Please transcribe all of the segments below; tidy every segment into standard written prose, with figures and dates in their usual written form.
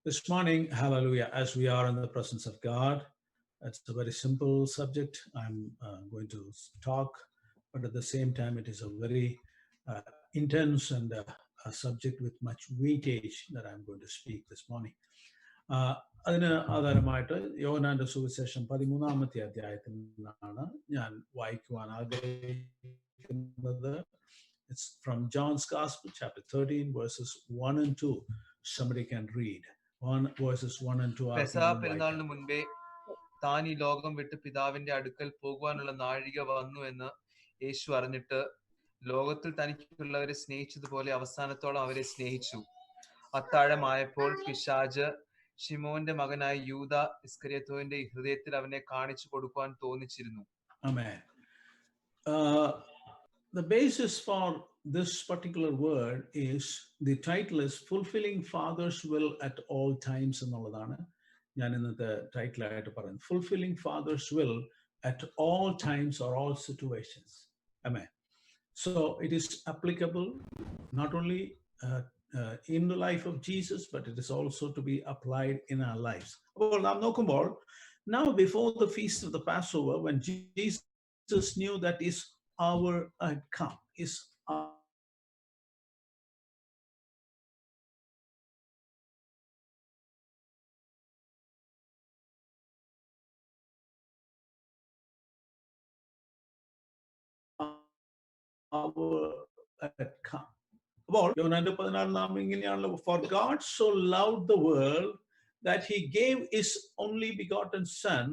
This morning, hallelujah, as we are in the presence of God, it's a very simple subject I'm going to talk, but at the same time, it is a very intense and a subject with much weightage that I'm going to speak this morning. Uh, അതിന് ആധാരമായിട്ട് യോഹന്നാന്റെ സുവിശേഷം 13-ാമത്തെ അധ്യായത്തിൽ നിന്നാണ് ഞാൻ വായിക്കുവാൻ ആഗ്രഹിക്കുന്നത്. It's from John's Gospel, chapter 13, verses 1 and 2. Somebody can read. Verses 1 and 2. പെസഹ പെരുന്നാളിന് മുൻപേ താൻ ഈ ലോകം വിട്ട് പിതാവിന്റെ അടുക്കൽ പോകുവാനുള്ള നാഴിക വന്നു എന്ന് യേശു അറിഞ്ഞിട്ട് ലോകത്തിൽ തനിക്കുള്ളവരെ സ്നേഹിച്ചതുപോലെ അവസാനത്തോളം അവരെ സ്നേഹിച്ചു. അത്താഴമായപ്പോൾ പിശാച് ശിമോന്റെ മകനായ യൂദ ഇസ്കരിയോത്തിന്റെ ഹൃദയത്തിൽ അവനെ കാണിച്ചു കൊടുക്കുവാൻ തോന്നിച്ചിരുന്നു. Amen. The basis for this particular word is, the title is Fulfilling Father's Will at All Times എന്നുള്ളതാണ് ഞാൻ ഇന്നത്തെ ടൈറ്റിലായിട്ട് പറയുന്നത്. Fulfilling Father's Will at all times or all situations. Amen. So it is applicable not only in the life of Jesus, but it is also to be applied in our lives. Well, now before the feast of the Passover, when Jesus knew that his hour had come, his hour had come. For God so loved the world that he gave his only begotten Son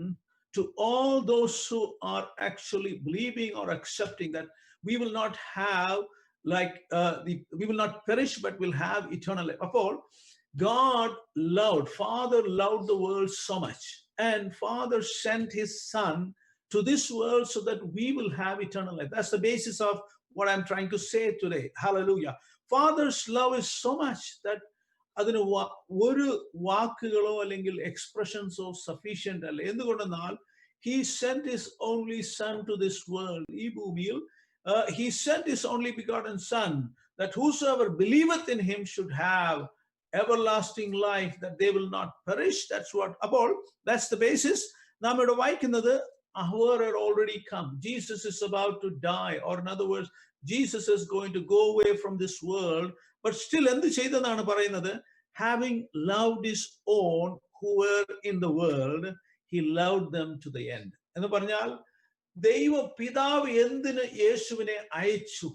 to all those who are actually believing or accepting that we will not have we will not perish but will have eternal life. God loved, Father loved the world so much, and Father sent his Son to this world so that we will have eternal life. That's the basis of what I'm trying to say today. Hallelujah. Father's love is so much that അതിന് ഒരു വാക്കുകളോ അല്ലെങ്കിൽ എക്സ്പ്രഷൻസോ sufficient അല്ല. എന്തുകൊണ്ടെന്നാൽ he sent his only Son to this world. ഈ ഭൂമിയിൽ he sent his only begotten Son, that whosoever believeth in him should have everlasting life, that they will not perish. That's the basis. നാം ഇവിടെ വായിക്കുന്നത് hour had already come. Jesus is about to die, or in other words, Jesus is going to go away from this world. But still, എന്ത് ചെയ്തെന്നാണ് പറയുന്നത്? Having loved his own who were in the world, he loved them to the end. എന്ന് പറഞ്ഞാൽ ദൈവ പിതാവ് എന്തിന് യേശുവിനെ അയച്ചു?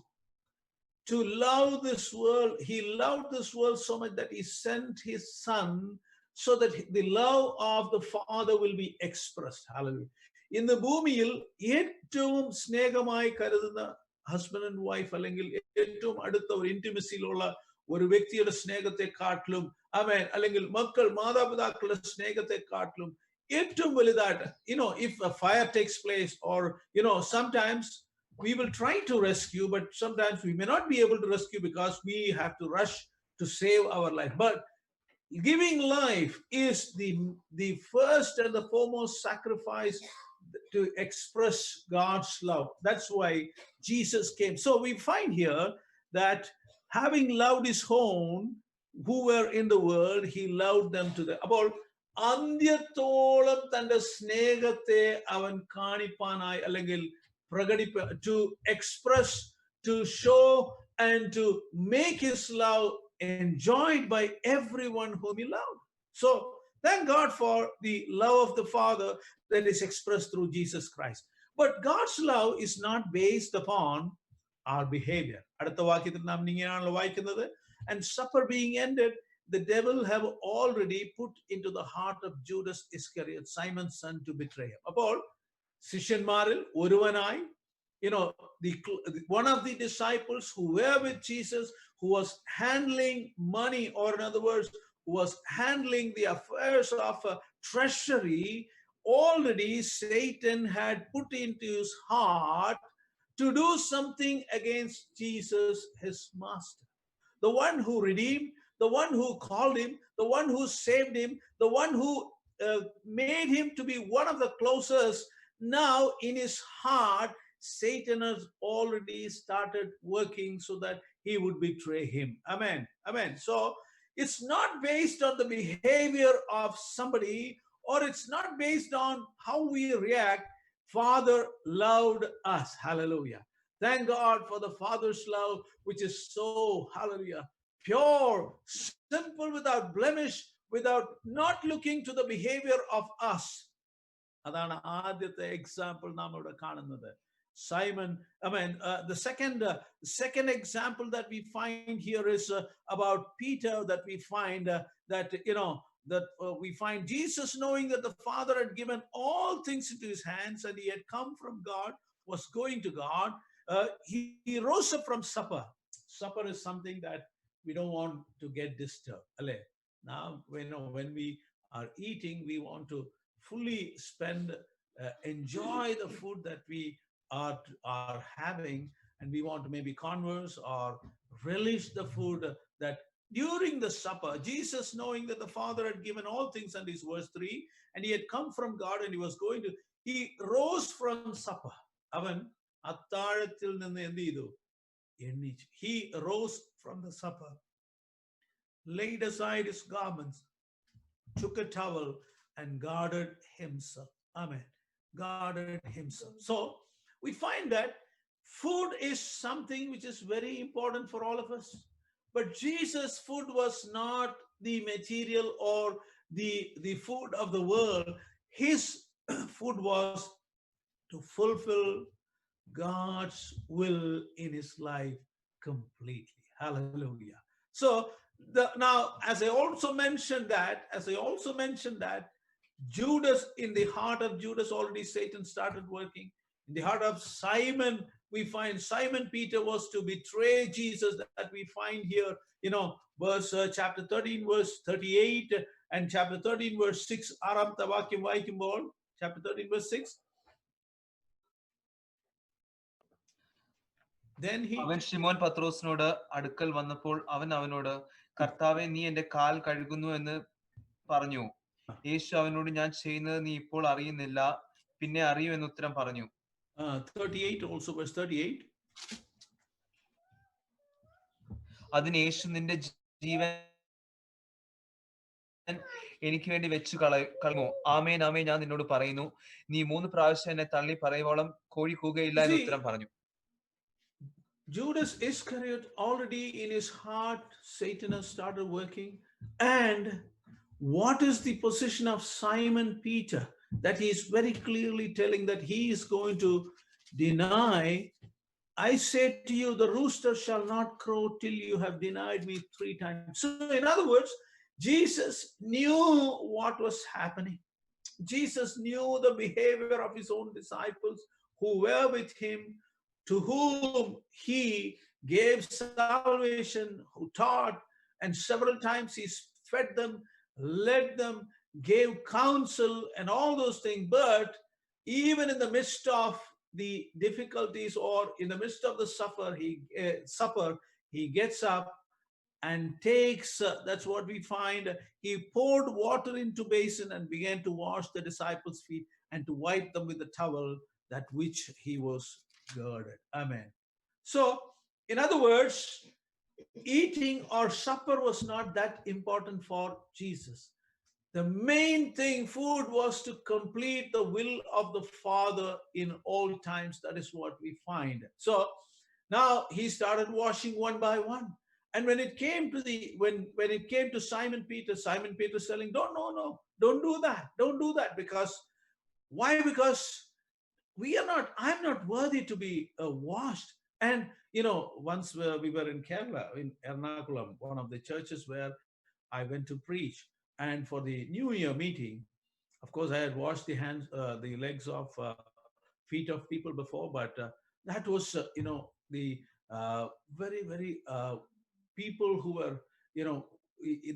To love this world. He loved this world so much that he sent his Son so that the love of the Father will be expressed. Hallelujah. ഇന്ന് ഭൂമിയിൽ ഏറ്റവും സ്നേഹമായി കരുതുന്ന ഹസ്ബൻഡ് ആൻഡ് വൈഫ് അല്ലെങ്കിൽ ഏറ്റവും അടുത്ത ഒരു ഇന്റിമസിയിലുള്ള ഒരു വ്യക്തിയുടെ സ്നേഹത്തെ കാട്ടിലും ആമേൻ, അല്ലെങ്കിൽ മക്കൾ മാതാപിതാക്കളുടെ സ്നേഹത്തെ കാട്ടിലും ഏറ്റവും വലുതായിട്ട്, if a fire takes place, or sometimes we will try to rescue, but sometimes we may not be able to rescue because we have to rush to save our life. But giving life is the first and the foremost sacrifice to express God's love. That's why Jesus came. So we find here that having loved his own who were in the world, he loved them to the about അന്ത്യത്തോളം തന്റെ സ്നേഹത്തെ അവൻ കാണിപ്പാനായി അല്ലെങ്കിൽ to express, to show, and to make his love enjoyed by everyone whom he loved. So thank God for the love of the Father that is expressed through Jesus Christ. But God's love is not based upon our behavior. അടുത്ത വാക്യത്തിൽ നാം ഇങ്ങനെയാണല്ലോ വായിക്കുന്നത്. And supper being ended, the devil have already put into the heart of Judas Iscariot, Simon's son, to betray him. അപ്പോൾ ശിഷ്യന്മാരിൽ ഒരുവനായി, one of the disciples who were with Jesus, who was handling money, or in other words, who was handling the affairs of a treasury, already Satan had put into his heart to do something against Jesus, his master. The one who redeemed, the one who called him, the one who saved him, the one who made him to be one of the closest. Now in his heart, Satan has already started working so that he would betray him. Amen. Amen. So It's not based on the behavior of somebody, or it's not based on how we react. Father loved us. Hallelujah. Thank God for the Father's love, which is so, hallelujah, pure, simple, without blemish, without not looking to the behavior of us. അതാണ് ആദ്യത്തെ example നാം ഇവിടെ കാണുന്നത്. Simon, I mean, the second example that we find here is about Peter, that we find that we find Jesus knowing that the Father had given all things into his hands and he had come from God, was going to God. He rose up from supper. Supper is something that we don't want to get disturbed. Now, when we are eating, we want to fully enjoy the food that we are having, and we want to maybe converse or relish the food that during the supper, Jesus, knowing that the Father had given all things, and is verse 3, and he had come from God and he was going to, he rose from supper. അവൻ അത്താഴത്തിൽ നിന്ന് എന്ത് ചെയ്തു? എണ്ണീച്ചു. He rose from the supper, laid aside his garments, took a towel, and guarded himself. Amen. Guarded himself. So we find that food is something which is very important for all of us. But Jesus' food was not the material or the food of the world. His food was to fulfill God's will in his life completely. Hallelujah. So now, as I also mentioned that Judas, in the heart of Judas, already Satan started working. In the heart of Simon, we find Simon Peter was to betray Jesus, that we find here, chapter 13, verse 38, and chapter 13, verse 6. ആറാമത്തെ വാക്യം വായിക്കുമ്പോൾ, chapter 13, verse 6. Then അവൻ ശിമോൻ പത്രോസിനോട് അടുക്കൽ വന്നപ്പോൾ അവൻ അവനോട്, കർത്താവെ, നീ എന്റെ കാൽ കഴുകുന്നു എന്ന് പറഞ്ഞു. യേശു അവനോട്, ഞാൻ ചെയ്യുന്നത് നീ ഇപ്പോൾ അറിയുന്നില്ല, പിന്നെ അറിയൂ എന്ന് ഉത്തരം പറഞ്ഞു. 38 also, verse 38. അതിന് യേശു, നിന്റെ ജീവൻ എനിക്ക് വേണ്ടി വെച്ചു കളയുമോ? ആമേൻ ആമേൻ ഞാൻ നിന്നോട് പറയുന്നു, നീ 3 പ്രാവശ്യം എന്നെ തള്ളി പറയുവോളം കോഴി കൂകയില്ല എന്ന് ഉത്തരം പറഞ്ഞു. Judas Iscariot, already in his heart, Satan has started working. And what is the position of Simon Peter? That he is very clearly telling that he is going to deny. I say to you, the rooster shall not crow till you have denied me 3 times. So in other words, Jesus knew what was happening. Jesus knew the behavior of his own disciples who were with him, to whom he gave salvation, who taught, and several times he fed them, led them, gave counsel, and all those things. But even in the midst of the difficulties, or in the midst of the supper, he gets up and takes, that's what we find, he poured water into basin and began to wash the disciples' feet and to wipe them with the towel that which he was girded. Amen. So, in other words, eating or supper was not that important for Jesus. The main thing, food, was to complete the will of the Father in all times. That is what we find. So now he started washing one by one. And when it came to Simon Peter's telling, no, don't do that. Don't do that. Because why? Because I'm not worthy to be washed. And once we were in Kerala, in Ernakulam, one of the churches where I went to preach, and for the New Year meeting, of course, I had washed the legs of feet of people before, but that was the very very people who were,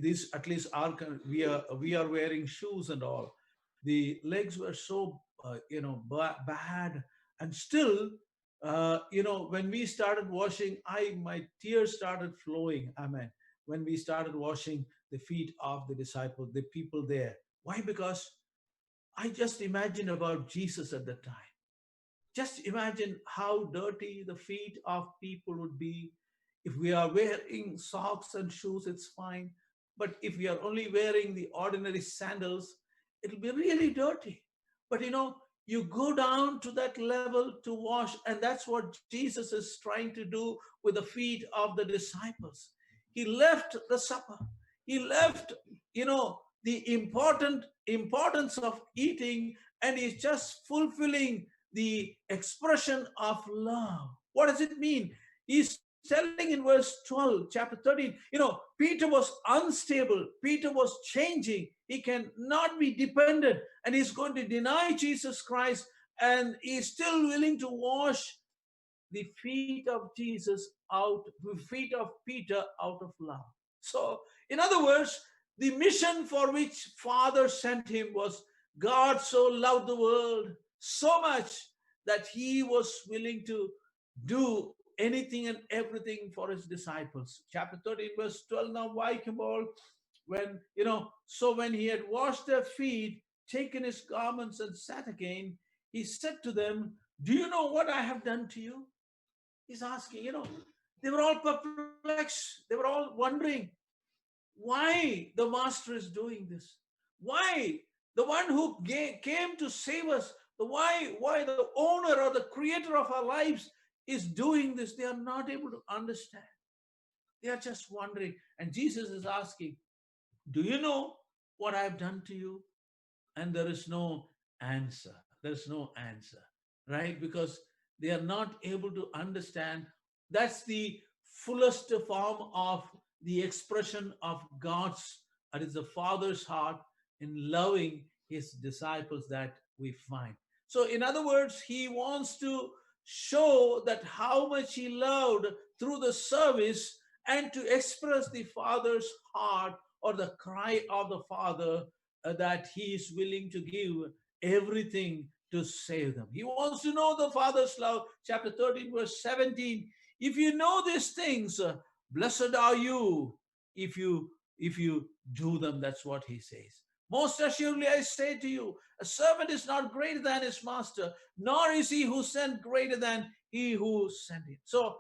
this, at least we are wearing shoes and all. The legs were so bad, and still when we started washing, my tears started flowing. Amen. When we started washing the feet of the disciples, the people there. Why? Because I just imagine about Jesus at the time. Just imagine how dirty the feet of people would be. If we are wearing socks and shoes, it's fine. But if we are only wearing the ordinary sandals, it'll be really dirty. But you go down to that level to wash, and that's what Jesus is trying to do with the feet of the disciples. He left the supper. He left, the importance of eating, and he's just fulfilling the expression of love. What does it mean? He's telling in verse 12, chapter 13, Peter was unstable. Peter was changing. He cannot be dependent, and he's going to deny Jesus Christ, and he's still willing to wash the feet of Jesus out, the feet of Peter out of love. So, in other words, the mission for which Father sent him was God so loved the world so much that he was willing to do anything and everything for his disciples. Chapter 13, verse 12. Now, വായിക്കുമ്പോൾ, so when he had washed their feet, taken his garments, and sat again, he said to them, do you know what I have done to you? He's asking, they were all perplexed. They were all wondering why the master is doing this. Why the one who came to save us, why the owner or the creator of our lives is doing this. They are not able to understand. They are just wondering. And Jesus is asking, do you know what I've done to you? And there is no answer. There's no answer, right? Because they are not able to understand. That's the fullest form of the expression of God's, that is the Father's heart in loving his disciples that we find. So, in other words, he wants to show that how much he loved through the service, and to express the Father's heart or the cry of the Father, that he is willing to give everything to save them. He wants to know the Father's love. Chapter 13, verse 17. If you know these things, blessed are you if you do them. That's what he says. Most assuredly, I say to you, a servant is not greater than his master, nor is he who sent greater than he who sent him. So,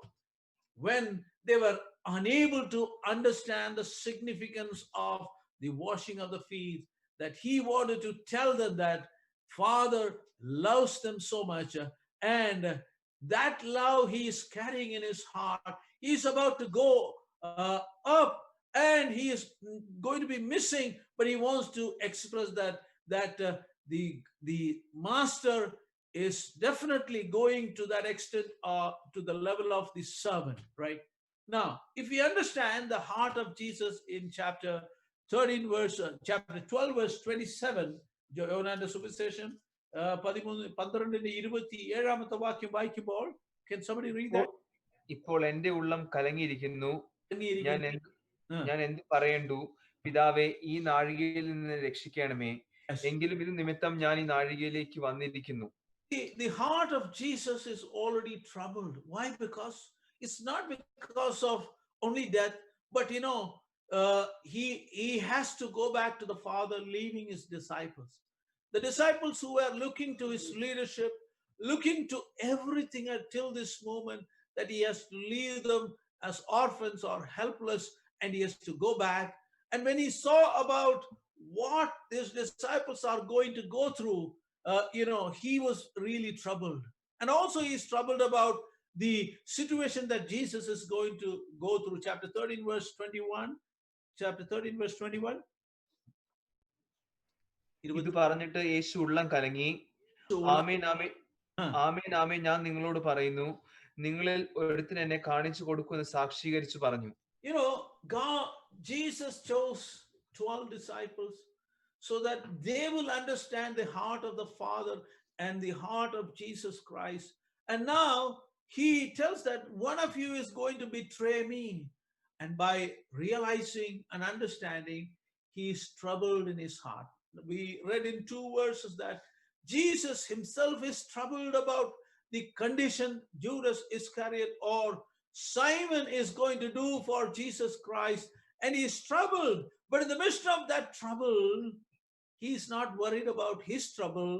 when they were unable to understand the significance of the washing of the feet, that he wanted to tell them that Father loves them so much, and that love he is carrying in his heart. He is about to go up, and he is going to be missing, but he wants to express that the master is definitely going to that extent, to the level of the servant, right? Now, if we understand the heart of Jesus in chapter 12, verse 27, യോഹന്നാന്റെ സുവിശേഷം 12:27 വാക്യം വായിക്കുമ്പോൾ, can somebody read that? ഇപ്പോൾ എന്റെ ഉള്ളം കലങ്ങിയിരിക്കുന്നു. ഞാൻ ആ. ഞാൻ എന്ത് പറയണ്ടു? പിതാവേ, ഈ നാഴികയിൽ നിന്ന് രക്ഷിക്കണമേ. Yes. എങ്കിലും ഇത് നിമിത്തം ഞാൻ ഈ നാഴികയിലേക്ക് വന്നിരിക്കുന്നു. The heart of Jesus is already troubled. Why? Because it's not because of only death, but he has to go back to the Father, leaving his disciples. The disciples who were looking to his leadership, looking to everything until this moment, that he has to leave them as orphans or helpless, and he has to go back. And when he saw about what his disciples are going to go through, he was really troubled. And also he's troubled about the situation that Jesus is going to go through. Chapter 13, verse 21. Chapter 13, verse 21. ഇത് പറഞ്ഞിട്ട് യേശു ഉള്ളം കലങ്ങി, ആമേൻ ആമേൻ ആമേൻ ആമേൻ ഞാൻ നിങ്ങളോട് പറയുന്നു, നിങ്ങളിൽ ഒരുത്തൻ എന്നെ കാണിച്ചു കൊടുക്കുമെന്ന് സാക്ഷീകരിച്ചു പറഞ്ഞു. God, Jesus chose 12 disciples so that they will understand the heart of the Father and the heart of Jesus Christ. And now he tells that one of you is going to betray me. And by realizing and understanding, he is troubled in his heart. We read in 2 verses that Jesus himself is troubled about the condition Judas Iscariot or Simon is going to do for Jesus Christ, and he is troubled. But in the midst of that trouble, he is not worried about his trouble,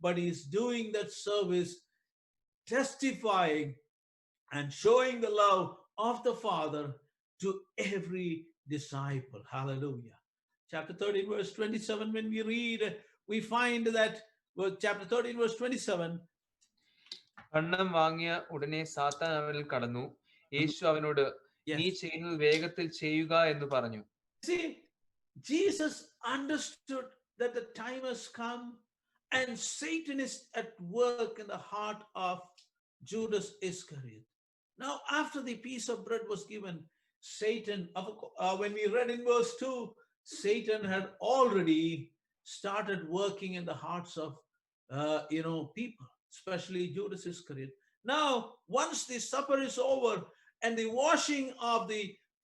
but he is doing that service, testifying and showing the love of the Father to every disciple. Hallelujah. Chapter 13, verse 27, when we read, we find that chapter 13, verse 27. കണ്ണം വാങ്ങിയ ഉടനെ സാത്താൻ അവനിൽ കടന്നു. യേശു അവനോട്, നീ Yes. ചെയ്യുന്നത് വേഗത്തിൽ ചെയ്യുക എന്ന് പറഞ്ഞു. See, Jesus understood that the time has come and Satan is at work in the heart of Judas Iscariot. Now, after the piece of bread was given, Satan, when we read in verse 2, Satan had already started working in the hearts of, people, especially Judas Iscariot. Now, once the supper is over and the washing of the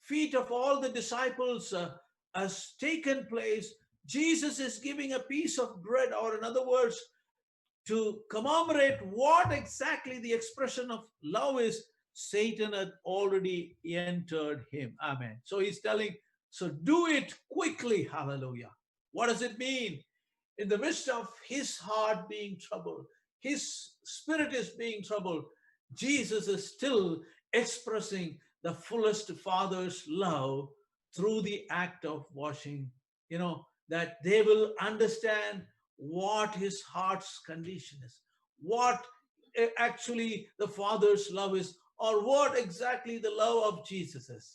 feet of all the disciples has taken place, Jesus is giving a piece of bread, or in other words, to commemorate what exactly the expression of love is. Satan had already entered him. Amen. So he's telling, so do it quickly. Hallelujah. What does it mean? In the midst of his heart being troubled, his spirit is being troubled, Jesus is still expressing the fullest Father's love through the act of washing, that they will understand what his heart's condition is, what actually the Father's love is, or what exactly the love of Jesus is.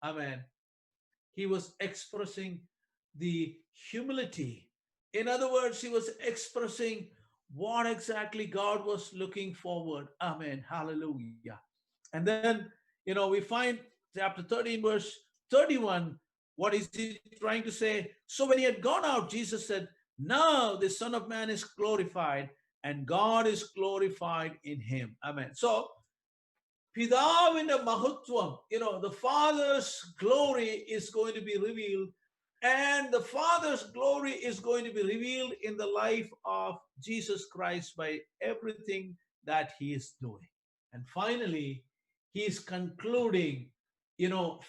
Amen. He was expressing the humility. In other words, he was expressing what exactly God was looking forward. Amen. Hallelujah. And then, we find chapter 13, verse 31. What is he trying to say? So when he had gone out, Jesus said, now the Son of Man is glorified and God is glorified in him. Amen. So, Pidavinte Mahutvam, the Father's glory is going to be revealed, and the Father's glory is going to be revealed in the life of Jesus Christ by everything that he is doing. And finally, he is concluding,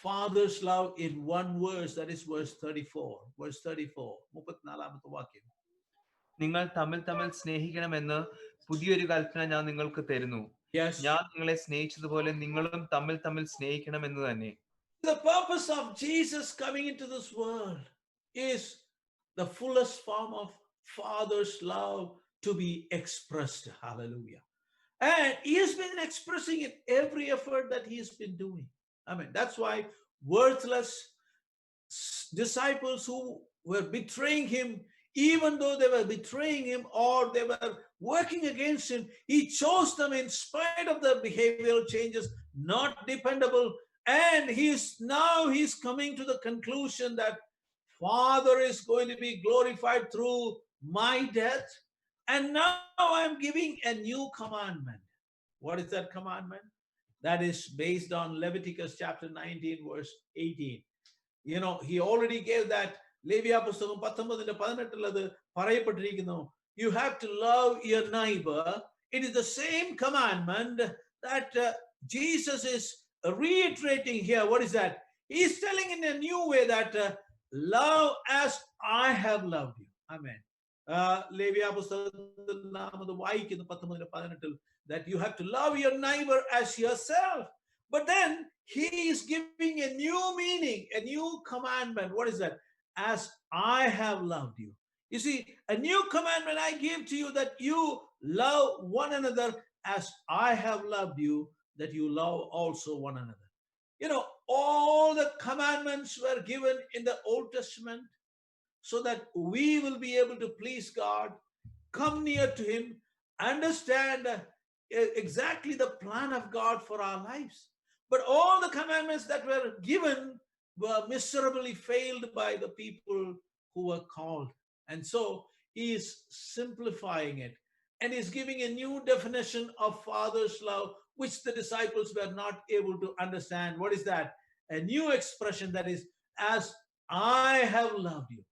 Father's love in one verse, that is verse 34. Verse 34. 34ാമത്തെ വാക്യം. നിങ്ങൾ തമ്മിൽ തമ്മിൽ സ്നേഹിക്കണമെന്ന് പുതിയൊരു കൽപ്പന ഞാൻ നിങ്ങൾക്ക് തരുന്നു. Yes. ഞാൻ നിങ്ങളെ സ്നേഹിച്ചതുപോലെ നിങ്ങളും തമ്മിൽ തമ്മിൽ സ്നേഹിക്കണമെന്ന് തന്നെ. The purpose of Jesus coming into this world is the fullest form of Father's love to be expressed. Hallelujah. And he has been expressing it every effort that he has been doing. Amen. That's why worthless disciples who were betraying him, even though they were betraying him or they were working against him, he chose them in spite of their behavioral changes, not dependable. And he's coming to the conclusion that Father is going to be glorified through my death. And now I'm giving a new commandment. What is that commandment? That is based on Leviticus chapter 19, verse 18. He already gave that. ലേവ്യ പുസ്തകം 19:18 അത് പറയപ്പെട്ടിരിക്കുന്നു. You have to love your neighbor. It is the same commandment that Jesus is reiterating here. What is that? He is telling in a new way that love as I have loved you. Amen. ലേവ്യ പുസ്തകത്തിൽ നാം അത് വായിക്കുന്നു 19:18 that you have to love your neighbor as yourself. But then he is giving a new meaning, a new commandment. What is that? As I have loved you. You see, a new commandment I give to you, that you love one another as I have loved you, that you love also one another. All the commandments were given in the Old Testament so that we will be able to please God, come near to him, understand exactly the plan of God for our lives. But all the commandments that were given were miserably failed by the people who were called. And so he is simplifying it and is giving a new definition of Father's love, which the disciples were not able to understand. What is that? A new expression, that is, as I have loved you.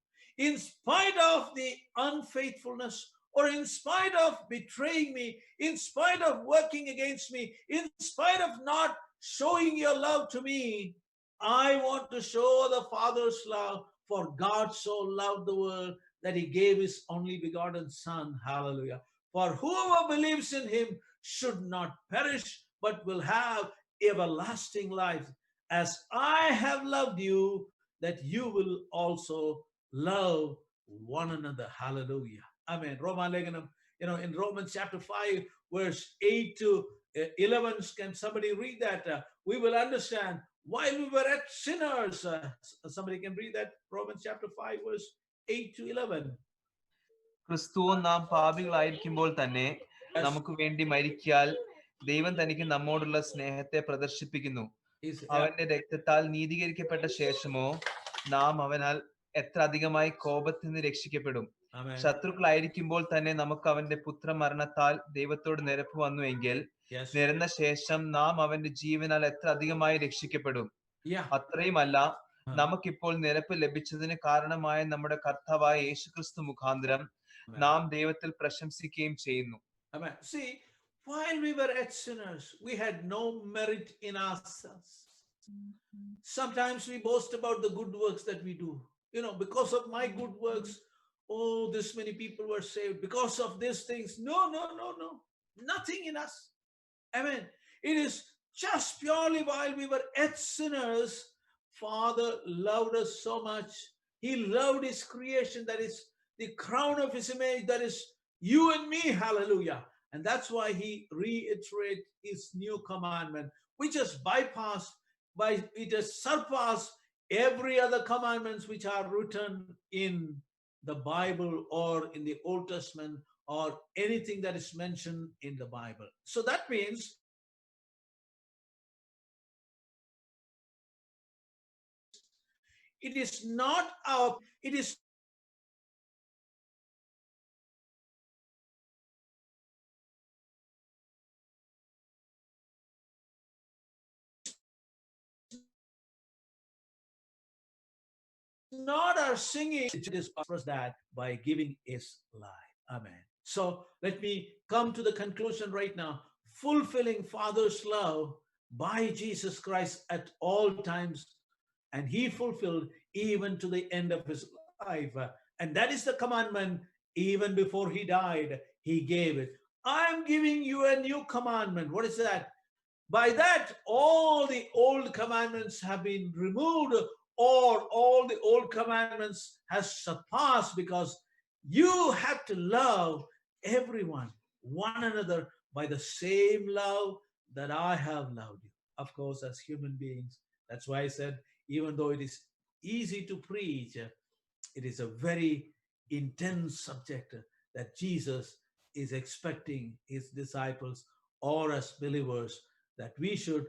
In spite of the unfaithfulness, or in spite of betraying me, in spite of working against me, in spite of not showing your love to me, I want to show the Father's love, for God so loved the world that he gave his only begotten Son. Hallelujah. For whoever believes in him should not perish, but will have everlasting life. As I have loved you, that you will also love one another. Hallelujah. Amen. Roma Leganam, in Romans chapter 5, verse 8 to 11, can somebody read that? We will understand while we were at sinners. Somebody can read that. Romans chapter 5, verse 8 to 11. ക്രിസ്തുവും നാം പാപികളായിരിക്കുമ്പോൾ തന്നെ Yes. നമുക്ക് വേണ്ടി മരിക്കാൽ ദൈവം തനിക്ക് നമ്മോടുള്ള സ്നേഹത്തെ പ്രദർശിപ്പിക്കുന്നു. അവന്റെ രക്തത്താൽ നീതീകരിക്കപ്പെട്ട ശേഷമോ നാം അവനാൽ എത്ര അധികമായി കോപത്തിൽ നിന്ന് രക്ഷിക്കപ്പെടും. Amen. ശത്രുക്കളായിരിക്കുമ്പോൾ തന്നെ നമുക്ക് അവന്റെ പുത്രമരണത്താൽ ദൈവത്തോട് നിരപ്പ് വന്നുവെങ്കിൽ Yes. നിരന്ന ശേഷം നാം അവന്റെ ജീവനാൽ എത്ര അധികമായി രക്ഷിക്കപ്പെടും. Yeah. അത്രയുമല്ല, നമുക്കിപ്പോൾ നിരപ്പ് ലഭിച്ചതിന് കാരണമായ നമ്മുടെ കർത്താവായ യേശുക്രിസ്തു മുഖാന്തരം നാം ദൈവത്തിൽ പ്രശംസിക്കുകയും ചെയ്യുന്നു. Amen. See, while we were at sinners, we had no merit in ourselves. Sometimes we boast about the good works that we do. Because of my good works, oh, this many people were saved. Because of these things. No. Nothing in us. Amen. It is just purely while we were at sinners, Father loved us so much. He loved his creation, that is the crown of his image, that is you and me. Hallelujah. And that's why he reiterates his new commandment, which has it has surpassed every other commandments which are written in the Bible or in the Old Testament or anything that is mentioned in the Bible. So that means it is not it is not our singing, it is that by giving his life. Amen. So let me come to the conclusion right now. Fulfilling Father's love by Jesus Christ at all times, and he fulfilled even to the end of his life. And that is the commandment. Even before he died, he gave it. I'm giving you a new commandment. What is that? By that, all the old commandments have been removed, or all the old commandments has surpassed, because you have to love everyone, one another, by the same love that I have loved you. Of course, as human beings, that's why I said, even though it is easy to preach, it is a very intense subject that Jesus is expecting his disciples or as believers, that we should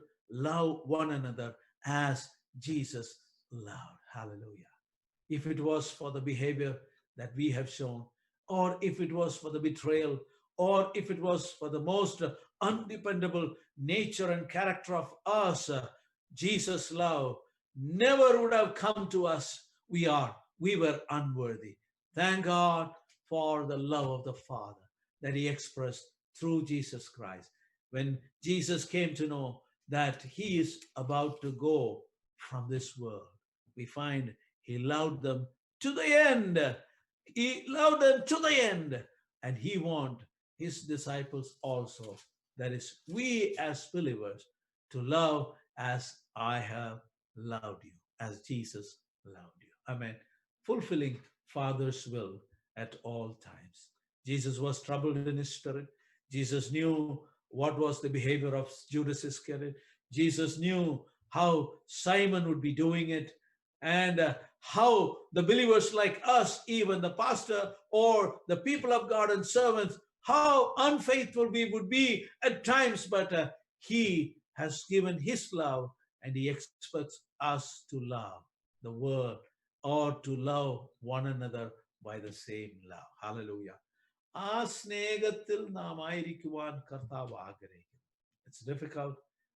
love one another as Jesus loved. Hallelujah. If it was for the behavior that we have shown, or if it was for the betrayal, or if it was for the most undependable nature and character of us, Jesus' love never would have come to us. We were unworthy. Thank God for the love of the Father that he expressed through Jesus Christ. When Jesus came to know that he is about to go from this world, we find he loved them to the end. He loved them to the end. And he wants his disciples also, that is, we as believers, to love as I have loved you, as Jesus loved you. Amen. Fulfilling Father's will at all times. Jesus was troubled in his spirit. Jesus knew what was the behavior of Judas Iscariot. Jesus knew how Simon would be doing it, and how the believers like us, even the pastor or the people of God and servants, how unfaithful we would be at times, but he has given his love, and he expects us to love the world or to love one another by the same love. Hallelujah. ആ സ്നേഹത്തിൽ നാം ആയിരിക്കുവാൻ കർത്താവ് ആഗ്രഹിക്കുന്നു. It's difficult,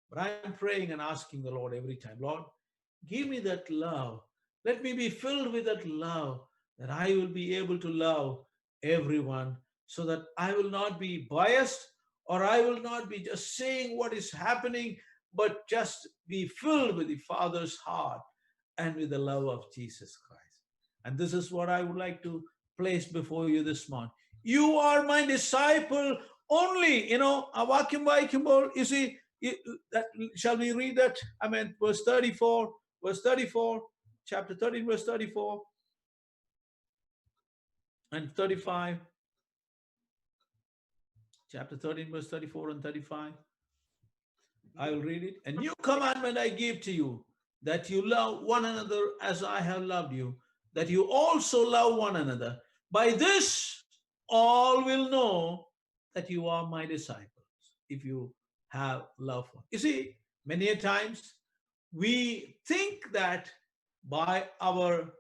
but I'm praying and asking the Lord every time, Lord, give me that love. Let me be filled with that love, that I will be able to love everyone, so that I will not be biased, or I will not be just saying what is happening, but just be filled with the Father's heart and with the love of Jesus Christ. And this is what I would like to place before you this morning. You are my disciple only. Vakyam vaikumbol, you see, shall we read that? Verse 34. chapter 13, verse 34 and 35. Chapter 13, verse 34 and 35. I will read it. A new commandment I give to you, that you love one another as I have loved you, that you also love one another. By this, all will know that you are my disciples, if you have love for. You see, many a times we think that by our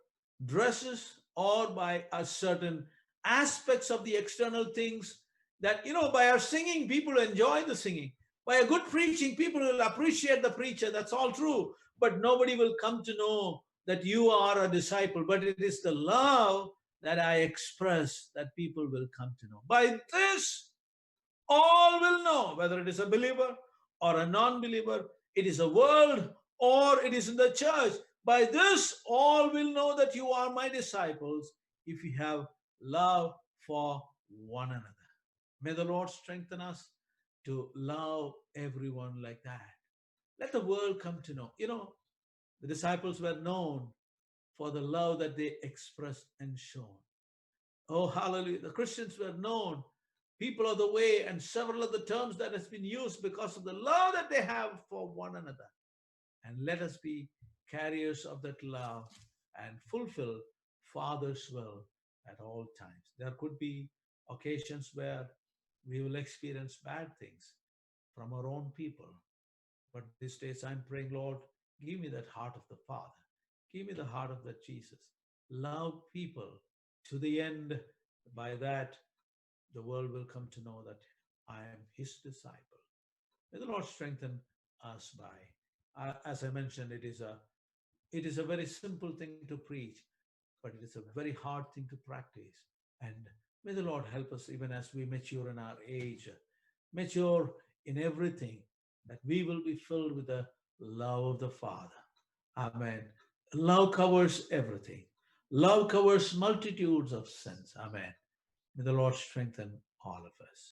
dresses or by a certain aspects of the external things, that by our singing people enjoy the singing, by a good preaching people will appreciate the preacher. That's all true, but nobody will come to know that you are a disciple. But it is the love that I express that people will come to know. By this all will know, whether it is a believer or a non-believer, it is a world or it is in the church. By this all will know that you are my disciples, if you have love for one another. May the Lord strengthen us to love everyone like that. Let the world come to know. The disciples were known for the love that they expressed and shown. Oh, hallelujah. The Christians were known people of the way, and several of the terms that has been used because of the love that they have for one another. And let us be carriers of that love and fulfill Father's will at all times. There could be occasions where we will experience bad things from our own people. But these days I'm praying, Lord, give me that heart of the Father. Give me the heart of that Jesus. Love people to the end. By that, the world will come to know that I am his disciple. May the Lord strengthen us by, as I mentioned, it is a very simple thing to preach, but it is a very hard thing to practice. And may the Lord help us even as we mature in our age, mature in everything, that we will be filled with the love of the Father. Amen. Love covers everything. Love covers multitudes of sins. Amen. May the Lord strengthen all of us.